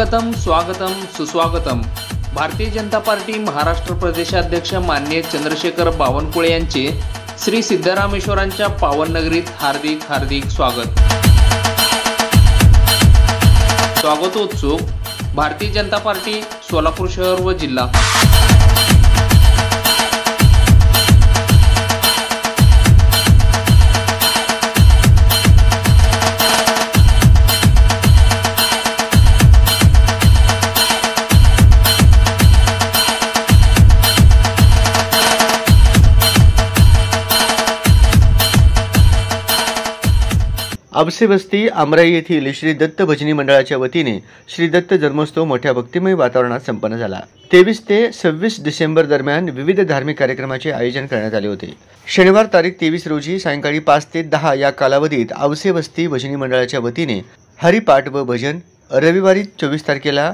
स्वागतम स्वागतम सुस्वागतम। भारतीय जनता पार्टी महाराष्ट्र प्रदेशाध्यक्ष माननीय चंद्रशेखर बावनकुळे यांचे श्री सिद्धरामेश्वरांच्या पावन नगरीत हार्दिक हार्दिक स्वागत। स्वागतोत्सुक भारतीय जनता पार्टी सोलापूर शहर व जिल्हा। अबसे वस्ती आमराई येथील श्री दत्त भजनी मंडळाच्या वतीने श्री दत्त जन्मोत्सव मोठ्या भक्तिमय वातावरणात संपन्न झाला। 23 ते 26 डिसेंबर दरम्यान विविध धार्मिक कार्यक्रमाचे आयोजन करण्यात आले होते। शनिवार तारीख 23 रोजी सायंकाळी 5 ते 10 या कालावधीत अबसे वस्ती भजनी मंडळाच्या वतीने हरिपाठ व भजन, रविवारी 24 तारखेला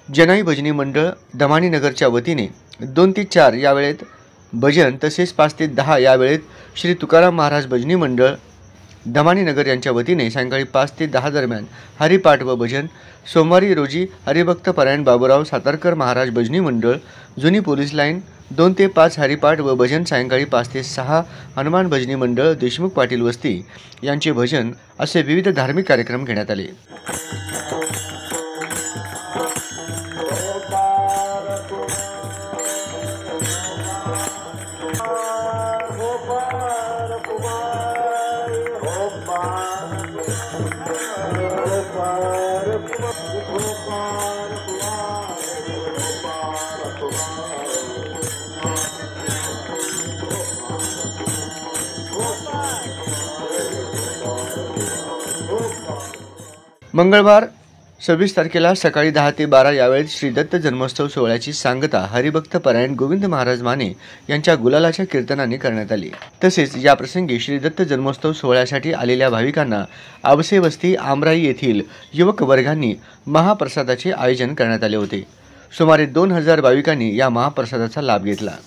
जनाई भजनी मंडळ दमानी नगरच्या वतीने 2 ते 4 या वेळेत भजन तसेच 5 ते 10 या वेळेत श्री तुकाराम महाराज भजनी मंडळ दमानी नगर यांच्या वतीने सायंकाळी 5 ते 10 दरम्यान हरिपाठ व भजन, सोमवारी रोजी हरिभक्त परायण बाबूराव सातारकर महाराज भजनी मंडळ जुनी पोलीस लाईन 2 ते 5 हरिपाठ व भजन, सायंकाळी 5 ते 6 हनुमान भजनी मंडळ देशमुख पाटील वस्ती यांचे भजन असे विविध धार्मिक कार्यक्रम घेण्यात आले। मंगळवार 26 तारखेला सकाळी 10 ते 12 यावेळेत श्री दत्त जन्मोत्सव सोहळ्याची सांगता हरिभक्त परायण गोविंद महाराज माने यांच्या गुलालाच्या कीर्तनाने करण्यात आली। तसेच या प्रसंगी श्री दत्त जन्मोत्सव सोहळ्यासाठी आलेल्या भाविकांना अबसे वस्ती आमराई येथील युवक वर्गांनी महाप्रसादाचे आयोजन करण्यात आले होते। सुमारे 2000 भाविकांनी या महाप्रसादाचा लाभ घेतला।